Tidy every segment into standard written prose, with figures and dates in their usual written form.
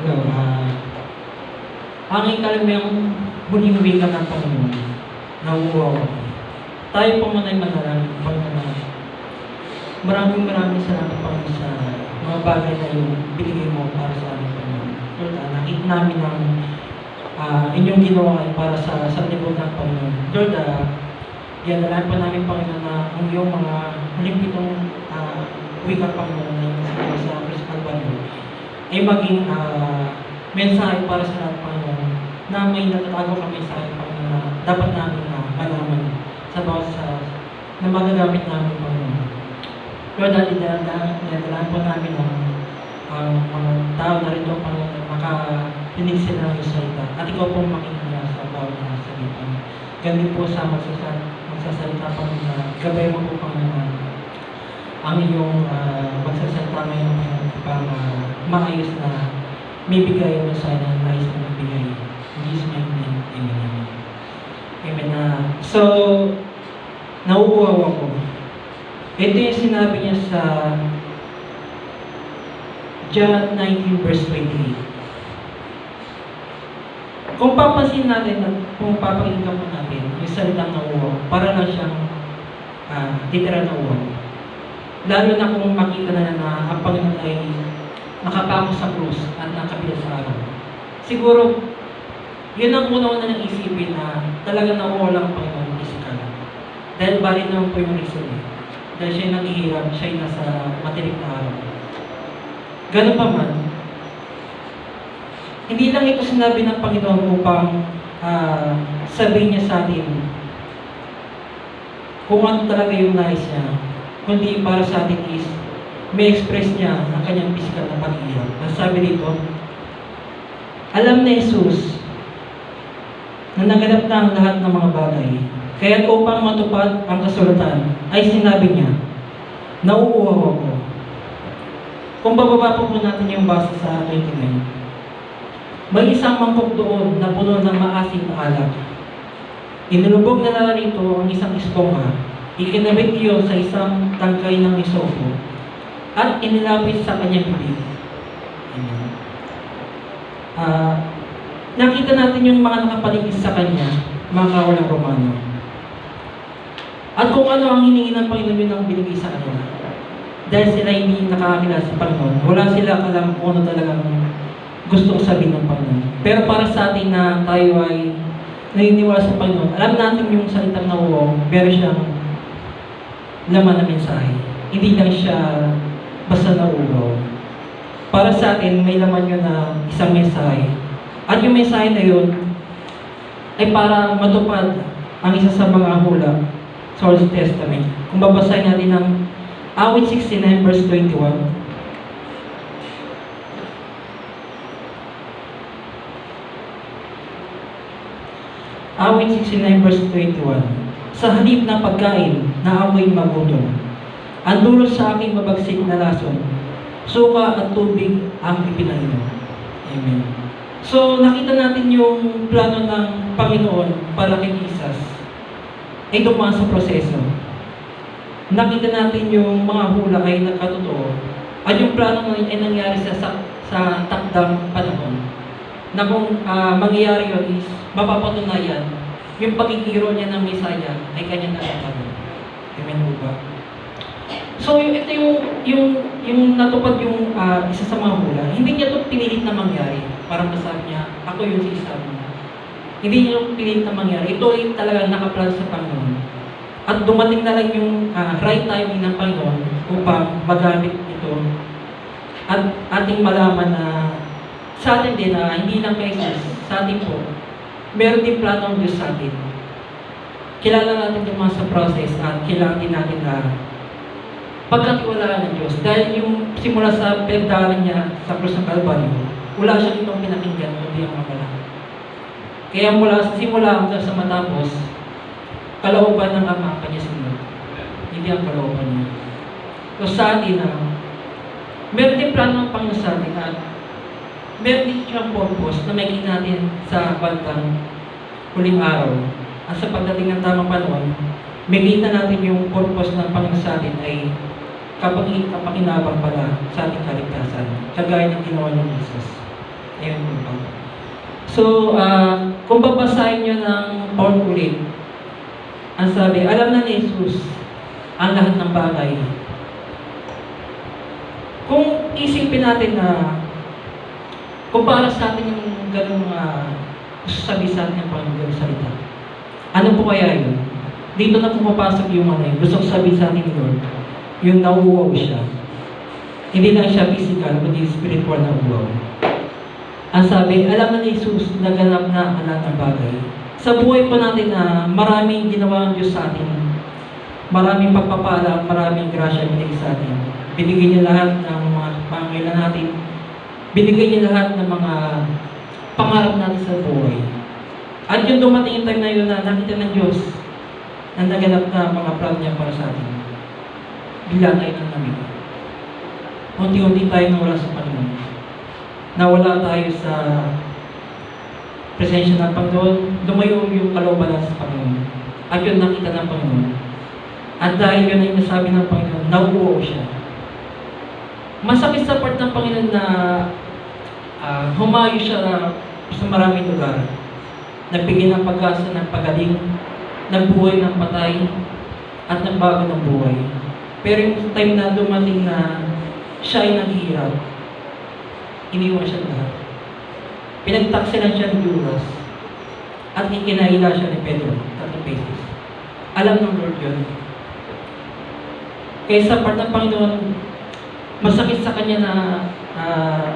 Hello, aking kalamayang huling wika ng Panginoon, nauuhaw ako. Tayo po manay manalangin, Panginoon. Maraming salamat, Panginoon, sa mga bagay na yung binigay mo para sa amin, Panginoon. Lord, nakita namin ang inyong ginawa ay para sa sanlibutan ng Panginoon. Lord, yan po namin, Panginoon, na ang iyong mga huling pitong wika, Panginoon, na sa Cristobal Banyo ay maging mensahe para sa lahat, Panginoon, na may natatago kami sa akin, Panginoon, na dapat namin malaman sa bawat na magagamit namin, Panginoon. Lord, dinadala po namin ang mga tao na rito, Panginoon, na makarinig sila ng salita. At ikaw pong makinig sa bawat salita. Ganun po sa magsasalita, Panginoon, na gabay mo po, Panginoon, ang iyong magsasalita ngayon, Panginoon, para maayos na may bigay mo sa na nais mo magbigay. In Jesus' mighty name, amen. Amen. So, nauuhaw ako. Ito yung sinabi niya sa John 19 verse 28. Kung papansin natin at kung papakinggan po natin yung salitang nauuhaw, para lang siyang literal na uhaw. Lalo na kung makita na ang Panginoon ay nakapako sa krus at nakabila sa araw. Siguro, yun ang una-una ng isipin na talagang nauuhaw ang Panginoon physical. Dahil bali naman po yung reason eh. Dahil siya'y naghihirap, siya'y nasa matirik na araw. Ganun pa man, hindi lang ito sinabi ng Panginoon upang sabihin niya sa atin kung ano talaga yung nais niya, kundi para sa atin is may express niya ang kanyang physical na paghihirap. Ang sabi dito, alam na Jesus na naganap na ang lahat ng mga bagay. Kaya upang matupad ang kasulatan, ay sinabi niya, nauuhaw ako. Kung bababa po natin yung basa sa 29, may isang mangkok doon na puno ng maasim na alak. Inulubog na narito ang isang esponga, ikinabit iyon sa isang tangkay ng isopo, at inilapit sa kanyang bibig. Nakita natin yung mga nakapaligid sa kanya, mga kawalang Romano. At kung ano ang hiningi ng Panginoon yun ang binigay sa kanila. Dahil sila hindi nakakakilala sa Panginoon, wala sila alam kung ano talagang gustong sabihin ng Panginoon. Pero para sa atin na tayo ay naniniwala sa Panginoon, alam natin yung salitang nauuhaw, meron siyang laman na mensahe. Hindi lang siya basta nauuhaw. Para sa atin, may laman yun na isang mensahe. At yung mensahe na yun ay para matupad ang isa sa mga hula sa Old Testament. Kung babasahin natin ang Awit 69 verse 21. Awit 69 verse 21. Sa halip ng pagkain na ako'y magutom, ang dulot sa aking mabagsik na lason, suka at tubig ang ipinainom. Amen. So, nakita natin yung plano ng Panginoon para kay Jesus ay dumaan sa proseso. Nakita natin yung mga hula ay nagkatotoo at yung plano ay nangyari sa takdang panahon na kung mangyayari yun is mapapatunayan yung pagkikiro niya ng Messiah ay kanya nakapanood. Amen po ba? So, ito yung natupad yung isa sa mga hula. Hindi niya ito pinilit na mangyari. Parang masabi niya, ako yung si isa mo. Hindi niya ito pinilit na mangyari. Ito ay talagang nakaplan sa Panginoon. At dumating na lang yung right timing ng Panginoon upang magamit ito. At ating malaman na sa atin din na hindi lang kay Jesus, sa atin po, meron din plano ng Diyos sa atin. Kilala natin yung mga sa process at kailangan din natin na pagkatiwalaan ng Diyos. Dahil yung simula sa pinagdaanan niya sa krus ng Kalbaryo, wala siyang ibang pinakinggan kundi ang Ama. Kaya mula sa simula hanggang sa matapos, kalooban ng Ama ang kanya sunod. Hindi ang kalooban niya. So sa atin meron din plano ng Panginoon sa atin at meron din siyang purpose na may natin sa bandang huling araw. At sa pagdating ng tamang panahon, may kita natin yung purpose ng Panginoon sa atin ay kapakinabang pala sa ating kaligtasan, kagaya ng ginawa ng Jesus. Amen po. So, kung babasahin nyo ng Paul ulit, ang sabi, alam na ni Jesus ang lahat ng bagay. Kung isipin natin na kung para sa atin yung ganung gusto sabihin sa atin yung Panginoon salita, ano po kaya yun? Dito na pumapasok yung gusto ko sabihin sa atin ni Lord, yung nauuwaw siya. Hindi lang siya physical, kundi spiritual na uwaw. Ang sabi, alam na ni Jesus, naganap na ang lahat ng bagay. Sa buhay po natin na maraming ginawa ang Diyos sa atin. Maraming pagpapala, maraming grasya binigay sa atin. Binigay niya lahat ng mga pangailan natin. Binigay niya lahat ng mga pangarap natin sa buhay. At yung dumating yung time na yun na nakita ng Diyos na naganap na mga plan niya para sa atin. Bigla tayo ng lamig. Unti-unti tayo nawala sa Panginoon. Nawala tayo sa presensya ng Panginoon, lumayo yung kalooban sa Panginoon. At yun nakita ng Panginoon. At dahil yun ay nasabi ng Panginoon, nauuwaw siya. Masakit sa part ng Panginoon na humayo siya sa maraming lugar. Nagbigay ng pag-asa ng pagaling, nagbuhay ng patay, at nagbago ng buhay. Pero yung time na dumating na siya ay naghihirap, iniwan siya lahat. Pinagtaksilan siya ni Judas at ikinaila siya ni Pedro, 3 pesos. Alam ng Lord yun. Kaya sa part ng Panginoon, masakit sa Kanya na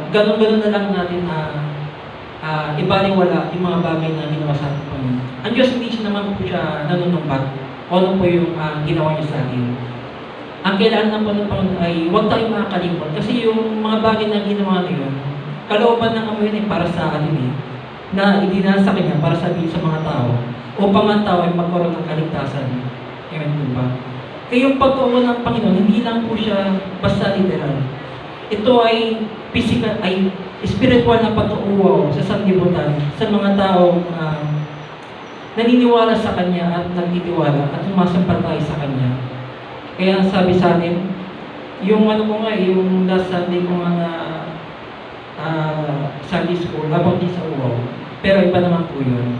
ganun-ganun na lang natin na ibaliwala yung mga bagay na ginawa sa ating Panginoon. Ang Diyos hindi siya naman po siya nanunumbat o ano po yung ginawa niya sa atin. Ang kailangan na po ng Panginoon ay huwag tayong makakalimot. Kasi yung mga bagay na ginawa niya yun, kalooban ng Ama yun ay para sa atin na idinasa sa Kanya para sabihin sa mga tao upang ang tao ay magkaroon ng kaligtasan. Amen po ba? Kaya yung pagkauwa ng Panginoon, hindi lang po siya basta literal. Ito ay physical, ay spiritual na pag-uuwaw sa sanglibutan sa mga taong naniniwala sa Kanya at nagtitiwala at sumasampatay sa Kanya. Kaya sabi sa atin, yung yung last Sunday ko nga na Sunday school, about din sa uwaw. Pero iba naman po yun.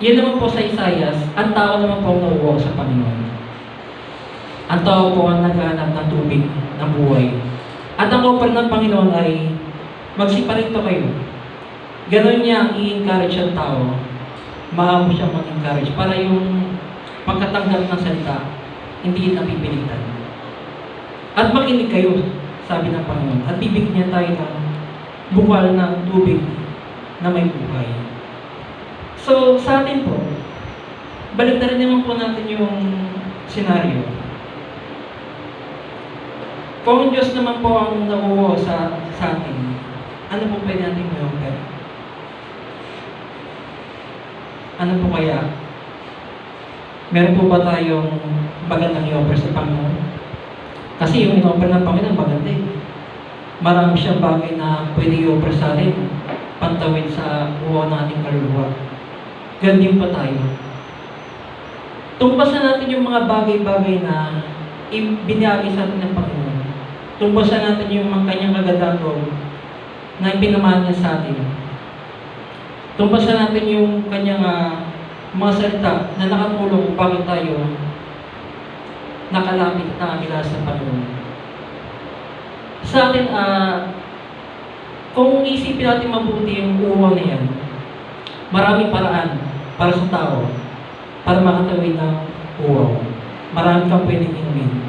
Yun naman po sa Isaias, ang tao naman po ang nauuwaw sa Panginoon. Ang tao po ang naghahanap ng tubig ng buhay. At ang offer ng Panginoon ay magsiparito kayo. Ganon niya i-encourage ang tao. Maamo siyang mag-encourage para yung pagkatanggap ng salita hindi napipilitan. At makinig kayo, sabi ng Panginoon, at bibigyan niya tayo ng bukal ng tubig na may buhay. So, sa atin po, balik na rin naman po natin yung senaryo. Kung Diyos naman po ang nauuwaw sa atin, ano po pwede natin i-offer? Ano po kaya? Meron po ba tayong magandang i-offer sa Panginoon? Kasi yung in-offer ng Panginoon maganda Marami siyang bagay na pwede i-offer sa atin, pantawid sa uwa nating kaluluwa. Ganun din pa tayo. Tumpasan natin yung mga bagay-bagay na biniyagi sa atin ng Panginoon. Tumpasan natin yung mga kanyang kagandang loob na ipinamahal niya sa atin. Tumpasan natin yung kanyang mga salita na nakatulong bakit tayo nakalapit na amila sa Panginoon. Sa atin, kung isipin natin mabuti yung uwa na yan, maraming paraan para sa tao, para makatawid ng uwaw. Marami kang pwedeng inumin.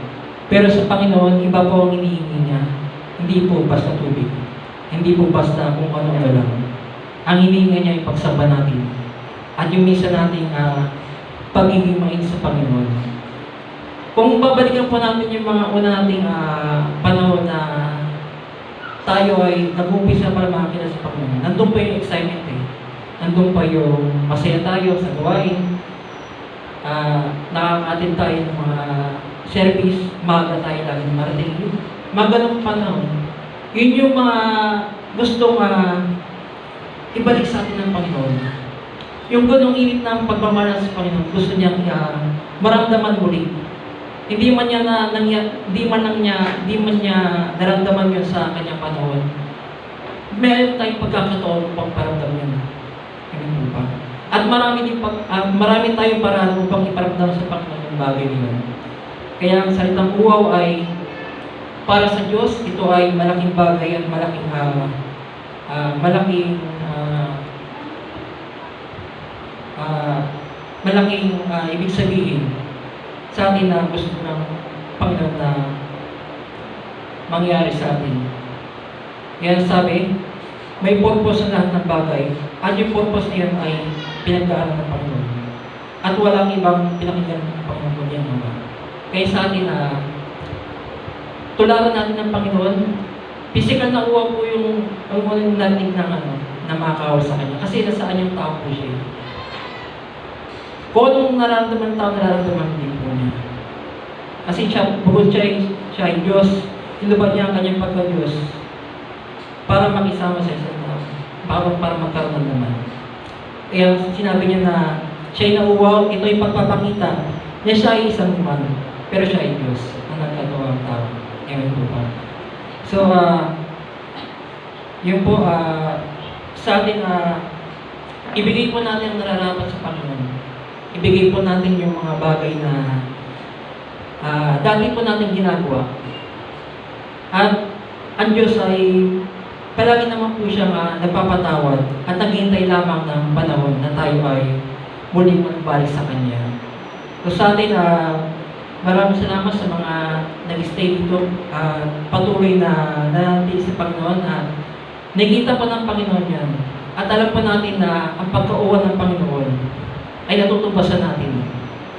Pero sa Panginoon, iba po ang inihingi niya. Hindi po basta tubig. Hindi po basta kung ano-ano lang. Ang hinihingi niya ay pagsamba natin. At yung misa nating pagiging mainit sa Panginoon. Kung babalikan po natin yung mga una nating panahon na tayo ay nag-umpisa para makakita sa Panginoon, nandun pa yung excitement nandun pa yung masaya tayo sa gawain, nakakatin tayo ng mga service, maaga tayo laging marating. Mga ganong panahon, yun yung mga gustong ibalik sa atin ng Panginoon. Yung ganong init ng pagmamahal sa Panginoon, gusto niyang maramdaman muli. Hindi man niya naramdaman yun sa kanyang panahon. meron tayong pagkakataon upang paramdam yan. Amen po ba? At marami tayong paraan upang iparamdam sa Panginoon yung bagay niyon. Kaya ang salitang uhaw ay para sa Diyos, ito ay malaking bagay at malaking ibig sabihin sa atin na gusto ng Panginoon na mangyari sa atin. Kaya sabi, may purpose sa lahat ng bagay at yung purpose niyan ay pinagdaanan ng Panginoon. At walang ibang pinakinggan ng Panginoon yan, mga. Kaya sa atin tularan natin ng Panginoon, physical na uwa po yung natin na makakawal sa Kanya. Kasi nasaan yung tao po siya. Kung anong nararamdaman ng tao, nararamdaman din po niya. Kasi bukod siya ay Diyos, inubad niya ang kanyang pagka-Diyos para makisama sa isang tao, para magkaroon naman. Kaya sinabi niya na siya ay nauuhaw, ito ay pagpapakita na siya ay isang humano, pero siya ay Diyos, ang nagkatawa ang tao. Amen po ba? So, yun po, sa atin, ibigay po natin ang nararapat sa Panginoon. Ibigay po natin yung mga bagay na dati po natin ginagawa. At ang Diyos ay palagi naman po siya nagpapatawad at naghihintay lamang ng panahon na tayo ay muling magbalik sa Kanya. So sa atin, maraming salamat sa mga nag-stay dito, patuloy na nananatili sa Panginoon at nakita po ng Panginoon yan. At alam po natin na ang pagkauwan ng Panginoon ay natutubasan natin.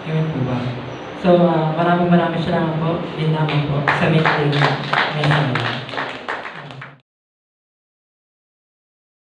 Amen po ba? So maraming salamat po. Din naman po sa midday. Amen.